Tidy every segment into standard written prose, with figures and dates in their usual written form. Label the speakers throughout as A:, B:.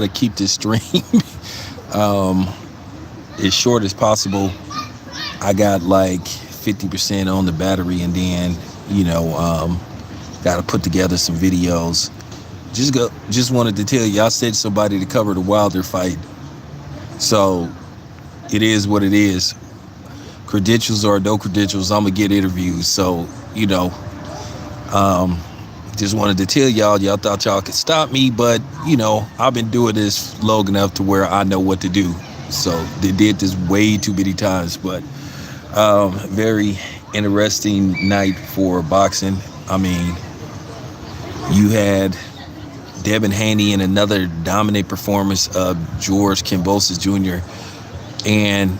A: to keep this stream um, as short as possible. I got like 50% on the battery, and then got to put together some videos. Just wanted to tell you, I said somebody to cover the Wilder fight, so it is what it is. Credentials or no credentials, I'm gonna get interviews. So um, just wanted to tell y'all. Y'all thought y'all could stop me, but I've been doing this long enough to where I know what to do. So they did this way too many times, but very interesting night for boxing. I mean, you had Devin Haney in another dominant performance of George Kambosos Jr. And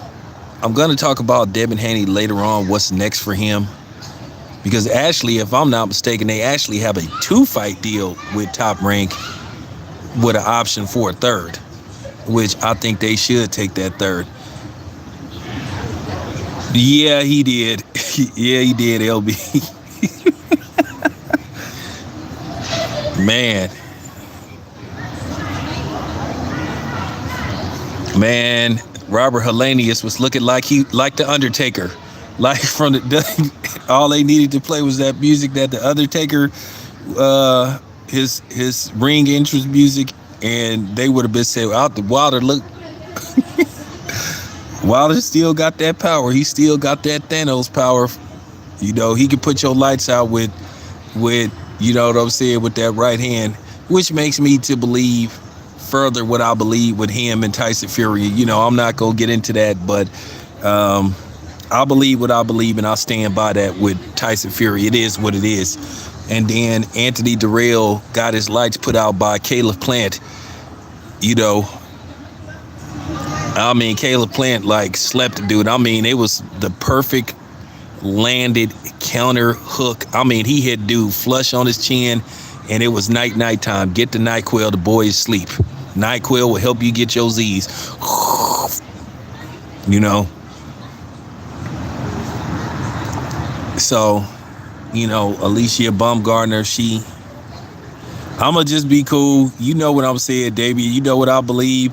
A: I'm going to talk about Devin Haney later on, what's next for him. Because actually, if I'm not mistaken, they actually have a 2-fight deal with Top Rank with an option for a third, which I think they should take that third. Yeah, he did. Yeah, he did, LB. Man. Man, Robert Helenius was looking like the Undertaker. Like from all they needed to play was that music that the Undertaker, his ring entrance music, and they would have been saying, out the Wilder look. Wilder still got that power. He still got that Thanos power. He can put your lights out with you know what I'm saying, with that right hand, which makes me to believe further what I believe with him and Tyson Fury. I'm not gonna get into that, but I believe what I believe, and I'll stand by that with Tyson Fury. It is what it is. And then Anthony Durrell got his lights put out by Caleb Plant. I mean, Caleb Plant like slept the dude. I mean, it was the perfect landed counter hook. I mean, he hit dude flush on his chin, and it was nighttime. Get the NyQuil, the boys sleep. NyQuil will help you get your Z's. So, Alicia Baumgartner, I'ma just be cool. You know what I'm saying, Davey. You know what I believe.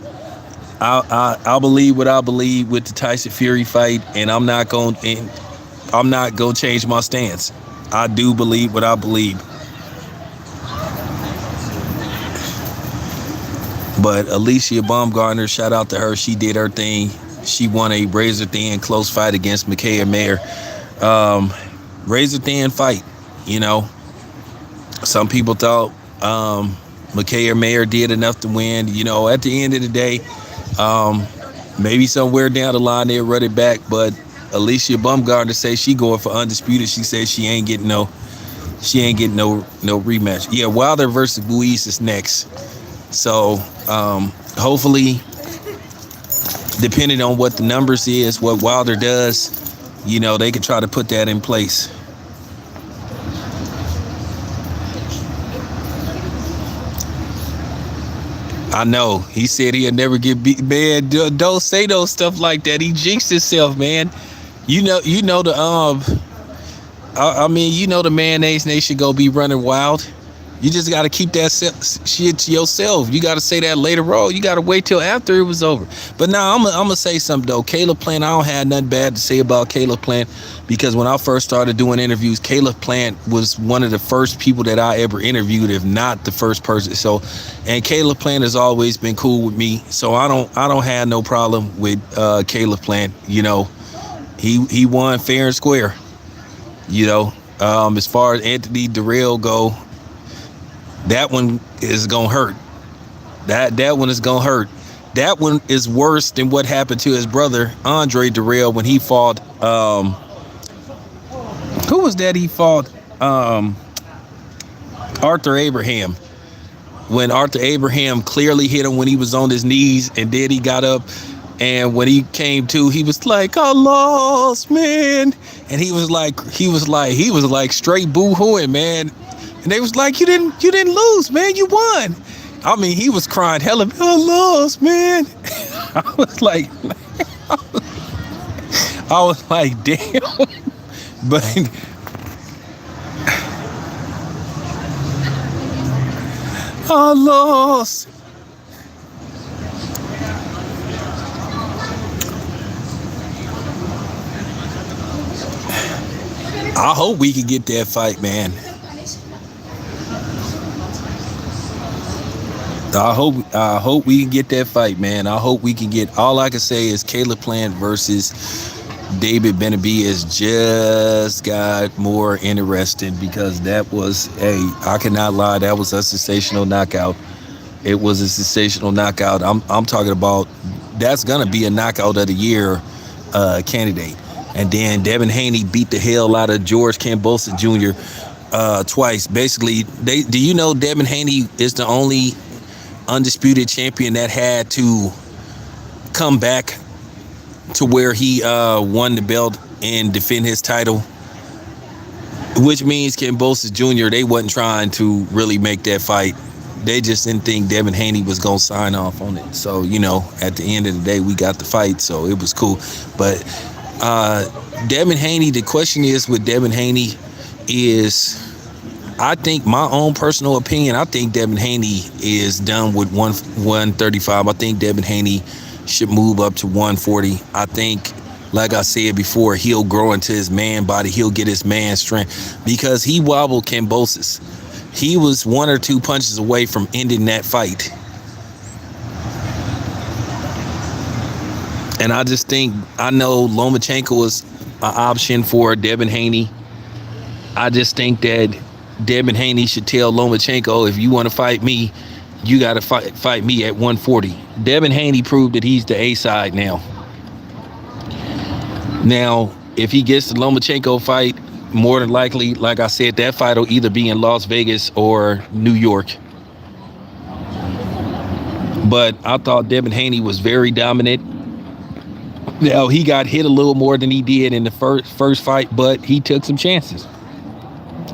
A: I believe what I believe with the Tyson Fury fight, and I'm not gonna change my stance. I do believe what I believe. But Alicia Baumgartner, shout out to her. She did her thing. She won a razor thin close fight against Micaiah Mayer. Razor thin fight. Some people thought Micaiah Mayer did enough to win. At the end of the day, maybe somewhere down the line they'll run it back. But Alicia Baumgartner says she going for undisputed. She says she ain't getting no rematch. Yeah, Wilder versus Buies is next. So hopefully, depending on what the numbers is, what Wilder does, they can try to put that in place. I know. He said he'll never get beat. Man, don't say those stuff like that. He jinxed himself, man. The mayonnaise nation go be running wild. You just got to keep that shit to yourself. You got to say that later on. You got to wait till after it was over. But now I'm gonna say something though. Caleb Plant, I don't have nothing bad to say about Caleb Plant, because when I first started doing interviews, Caleb Plant was one of the first people that I ever interviewed, if not the first person. So, and Caleb Plant has always been cool with me. So I don't have no problem with Caleb Plant. He won fair and square. As far as Anthony Durrell go, that one is gonna hurt. That one is gonna hurt. That one is worse than what happened to his brother Andre Durrell when he fought. Who was that? He fought Arthur Abraham. When Arthur Abraham clearly hit him when he was on his knees, and then he got up, and when he came to, he was like, "I lost, man," and he was like straight boo-hooing, man. And they was like, you didn't lose, man. You won. I mean, he was crying, hella, I lost, man. I was like, damn. But I lost. I hope we can get that fight, man. I hope we can get that fight, man. I hope we can get. All I can say is Caleb Plant versus David Benavidez just got more interesting because that was I cannot lie, that was a sensational knockout. It was a sensational knockout. I'm talking about that's gonna be a knockout of the year candidate. And then Devin Haney beat the hell out of George Kambosos Jr. Twice. Basically, do you know Devin Haney is the only undisputed champion that had to come back to where he won the belt and defend his title, which means Kambosos Jr., they wasn't trying to really make that fight. They just didn't think Devin Haney was going to sign off on it. So, at the end of the day, we got the fight, so it was cool. But Devin Haney, the question is with Devin Haney is, I think my own personal opinion, I think Devin Haney is done with 135. I think Devin Haney should move up to 140. I think, like I said before, he'll grow into his man body. He'll get his man strength because he wobbled Kambosos. He was one or two punches away from ending that fight. And I just think, I know Lomachenko is an option for Devin Haney. I just think that Devin Haney should tell Lomachenko, if you want to fight me, you got to fight me at 140. Devin Haney proved that he's the A side now. Now, if he gets the Lomachenko fight, more than likely, like I said, that fight will either be in Las Vegas or New York. But I thought Devin Haney was very dominant. Now, he got hit a little more than he did in the first fight, but he took some chances.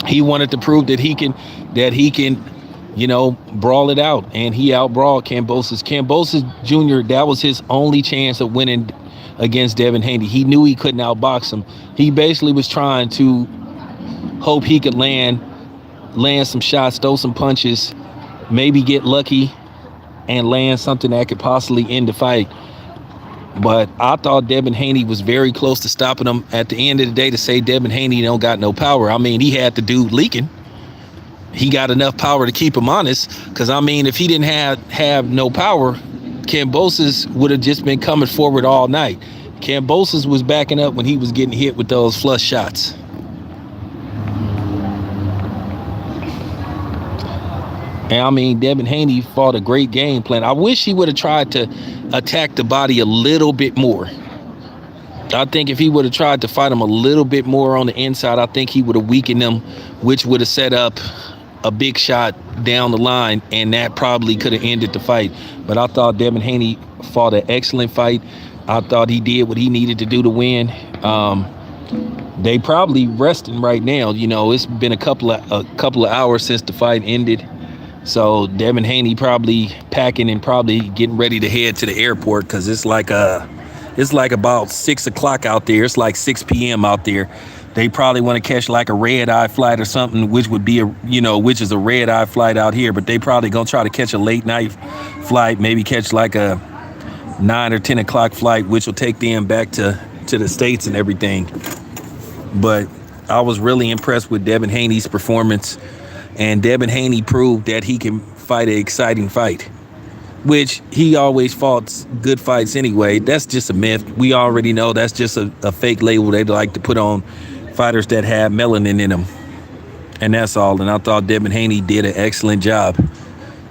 A: He wanted to prove that he can, brawl it out, and he outbrawled Kambosos. Kambosos Jr., that was his only chance of winning against Devin Haney. He knew he couldn't outbox him. He basically was trying to hope he could land some shots, throw some punches, maybe get lucky and land something that could possibly end the fight. But I thought Devin Haney was very close to stopping him. At the end of the day, to say Devin Haney don't got no power, I mean, he had the dude leaking. He got enough power to keep him honest. Because, I mean, if he didn't have no power, Kambosos would have just been coming forward all night. Kambosos was backing up when he was getting hit with those flush shots. And I mean, Devin Haney fought a great game plan. I wish he would have tried to attack the body a little bit more. I think if he would have tried to fight him a little bit more on the inside, I think he would have weakened him, which would have set up a big shot down the line, and that probably could have ended the fight. But I thought Devin Haney fought an excellent fight. I thought he did what he needed to do to win. They probably resting right now. It's been a couple of hours since the fight ended. So Devin Haney probably packing and probably getting ready to head to the airport, because it's like about 6 o'clock out there. It's like 6 p.m. out there. They probably want to catch like a red-eye flight or something, which would be which is a red-eye flight out here. But they probably gonna try to catch a late night flight, maybe catch like a 9 or 10 o'clock flight, which will take them back to the States and everything. But I was really impressed with Devin Haney's performance. And Devin Haney proved that he can fight an exciting fight, which he always fought good fights anyway. That's just a myth. We already know that's just a fake label they like to put on fighters that have melanin in them. And that's all. And I thought Devin Haney did an excellent job.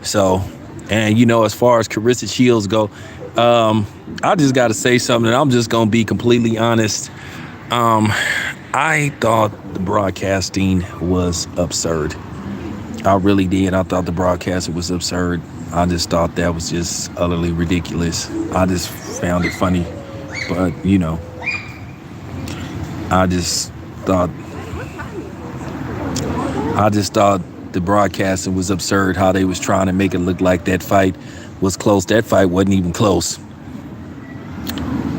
A: So, and as far as Carissa Shields go, I just got to say something. I'm just going to be completely honest. I thought the broadcasting was absurd. I really did. I thought the broadcasting was absurd. I just thought that was just utterly ridiculous. I just found it funny. But, I just thought the broadcasting was absurd, how they was trying to make it look like that fight was close. That fight wasn't even close.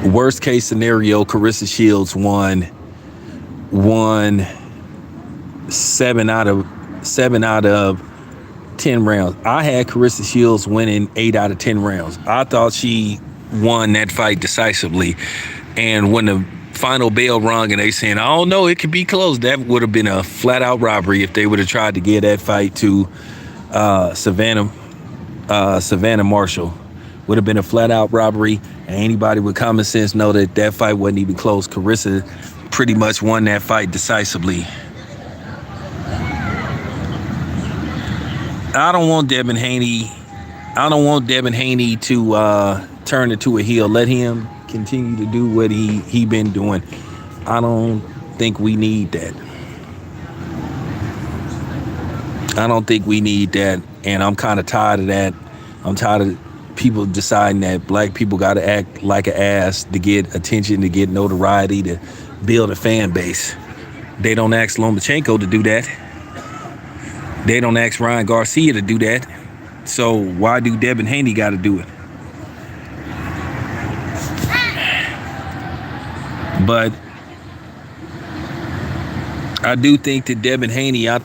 A: Worst case scenario, Carissa Shields won 7 out of 10 rounds. I had Carissa Shields winning 8 out of 10 rounds. I thought she won that fight decisively. And when the final bell rung and they saying, I don't know, it could be close. That would have been a flat out robbery if they would have tried to give that fight to Savannah Marshall. Would have been a flat out robbery, and anybody with common sense know that that fight wasn't even close. Carissa pretty much won that fight decisively. I don't want Devin Haney to turn into a heel. Let him continue to do what he been doing. I don't think we need that. I don't think we need that, and I'm kind of tired of that. I'm tired of people deciding that black people got to act like an ass to get attention, to get notoriety, to build a fan base. They don't ask Lomachenko to do that. They don't ask Ryan Garcia to do that. So why do Devin Haney got to do it? But I do think that Devin Haney, I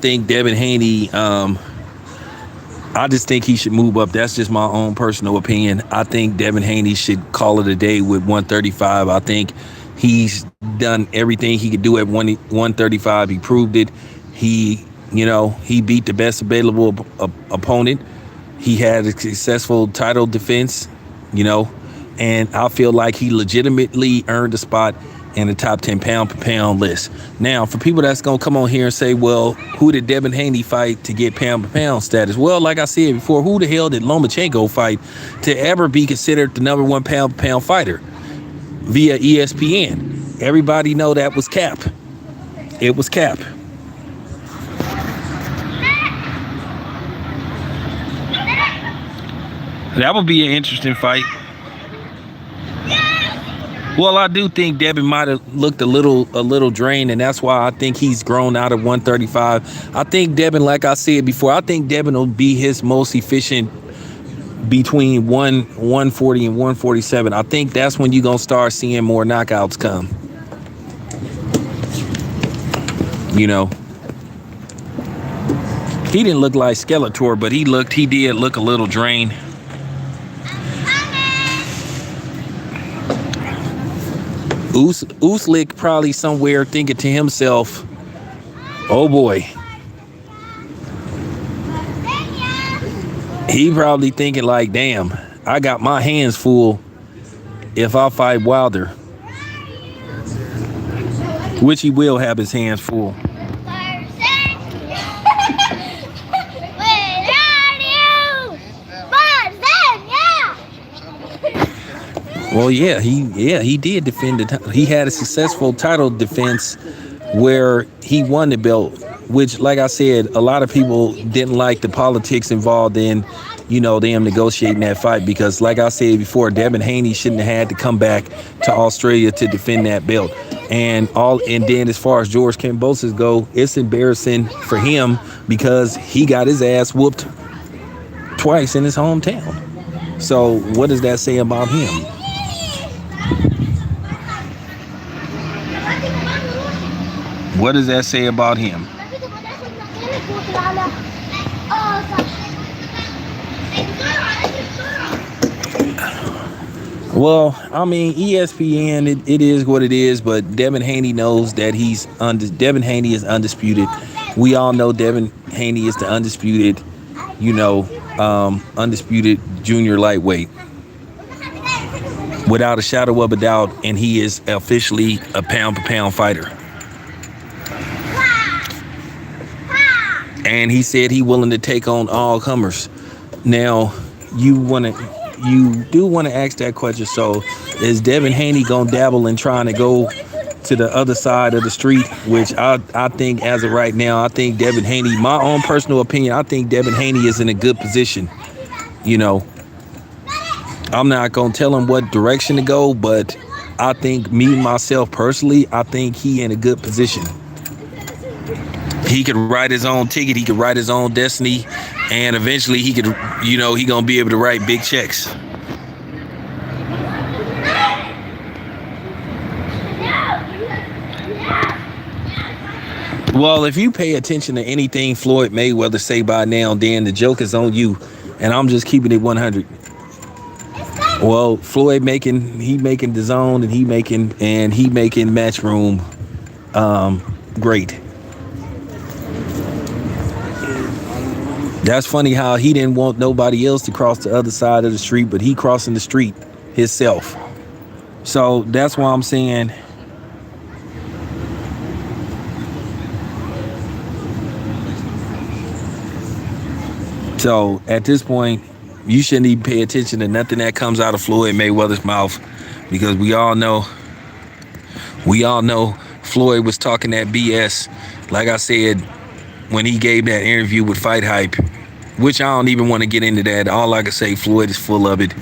A: just think he should move up. That's just my own personal opinion. I think Devin Haney should call it a day with 135. I think he's done everything he could do at 135. He proved it. He beat the best available opponent. He had a successful title defense, and I feel like he legitimately earned a spot in the top 10 pound per pound list. Now, for people that's going to come on here and say, well, who did Devin Haney fight to get pound per pound status? Well, like I said before, who the hell did Lomachenko fight to ever be considered the number one pound per pound fighter via ESPN? Everybody know that was cap. It was cap. That would be an interesting fight. Well, I do think Devin might have looked a little drained, and that's why I think he's grown out of 135. I think Devin, like I said before, I think Devin will be his most efficient between 140 and 147. I think that's when you're going to start seeing more knockouts come. He didn't look like Skeletor, but he did look a little drained. Uslik probably somewhere thinking to himself, oh boy. He probably thinking like, damn, I got my hands full if I fight Wilder. Which he will have his hands full. Well, he did defend it. He had a successful title defense where he won the belt, which, like I said, a lot of people didn't like the politics involved in, them negotiating that fight, because, like I said before, Devin Haney shouldn't have had to come back to Australia to defend that belt. And then as far as George Kambosos go, it's embarrassing for him because he got his ass whooped twice in his hometown. So what does that say about him? What does that say about him? Well, I mean, ESPN, it is what it is, but Devin Haney knows that Devin Haney is undisputed. We all know Devin Haney is the undisputed, undisputed junior lightweight. Without a shadow of a doubt, and he is officially a pound per pound fighter. And he said he willing to take on all comers. Now, you do want to ask that question. So, is Devin Haney gonna dabble in trying to go to the other side of the street? Which I think, as of right now, I think Devin Haney, my own personal opinion, I think Devin Haney is in a good position. I'm not gonna tell him what direction to go, but I think myself personally, I think he in a good position. He could write his own ticket. He could write his own destiny. And eventually he could, he going to be able to write big checks. Well, if you pay attention to anything Floyd Mayweather say by now, then the joke is on you. And I'm just keeping it 100. Well, Floyd making the zone, and he making Matchroom great. That's funny how he didn't want nobody else to cross the other side of the street, but he crossing the street himself. So that's why I'm saying so at this point, you shouldn't even pay attention to nothing that comes out of Floyd Mayweather's mouth, because we all know Floyd was talking that BS. Like I said, when he gave that interview with Fight Hype, which I don't even want to get into that. All I can say, Floyd is full of it.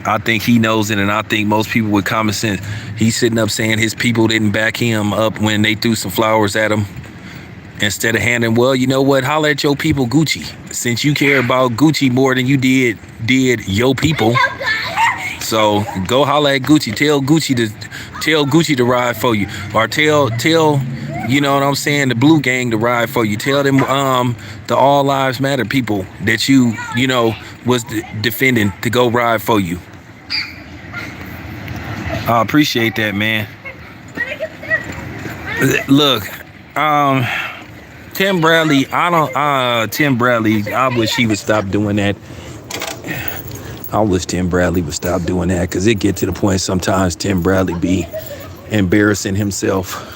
A: I think he knows it, and I think most people with common sense, he's sitting up saying his people didn't back him up when they threw some flowers at him. Instead of handing, well, you know what, holler at your people, Gucci. Since you care about Gucci more than you did your people. So go holler at Gucci. Tell Gucci to ride for you. Or tell you know what I'm saying, the Blue Gang to ride for you. Tell them the All Lives Matter people that you know was defending to go ride for you. I appreciate that, man. Look, Tim Bradley, I wish he would stop doing that. I wish Tim Bradley would stop doing that, because it get to the point sometimes Tim Bradley be embarrassing himself.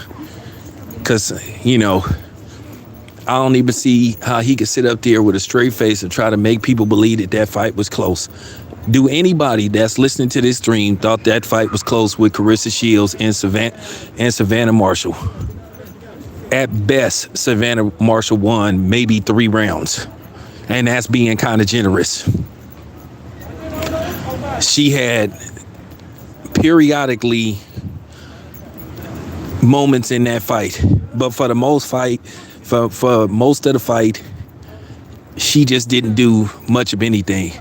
A: Because, you know, I don't even see how he could sit up there with a straight face and try to make people believe that fight was close. Do anybody that's listening to this stream thought that fight was close with Carissa Shields and Savannah Marshall? At best, Savannah Marshall won maybe 3 rounds. And that's being kind of generous. She had periodically moments in that fight, but for most of the fight, she just didn't do much of anything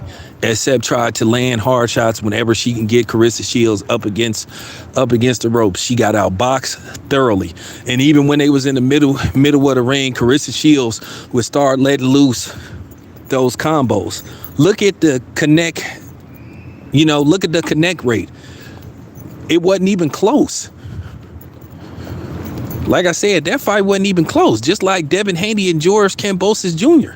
A: except try to land hard shots whenever she can get Carissa Shields up against the ropes. She got outboxed thoroughly, and even when they was in the middle of the ring, Carissa Shields would start letting loose those combos. Look at the connect. Look at the connect rate. It wasn't even close. Like I said, that fight wasn't even close. Just like Devin Haney and George Kambosos Jr.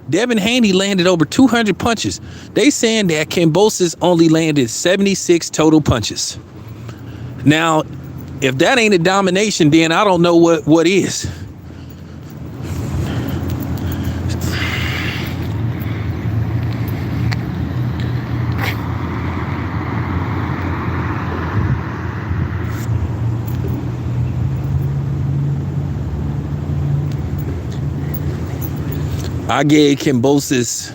A: Devin Haney landed over 200 punches. They saying that Kambosos only landed 76 total punches. Now, if that ain't a domination, then I don't know what is. I gave Kambosos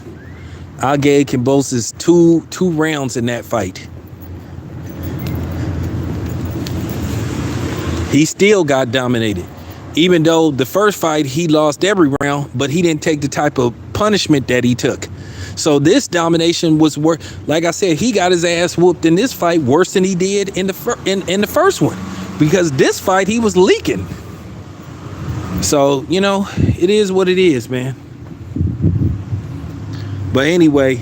A: two rounds in that fight. He still got dominated. Even though the first fight he lost every round, but he didn't take the type of punishment that he took. So this domination was worse. Like I said, he got his ass whooped in this fight worse than he did in the first one, because this fight he was leaking. So, it is what it is, man. But anyway,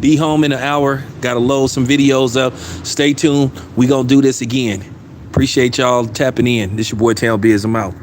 A: be home in an hour. Got to load some videos up. Stay tuned. We gonna do this again. Appreciate y'all tapping in. This your boy Town Biz. I'm out.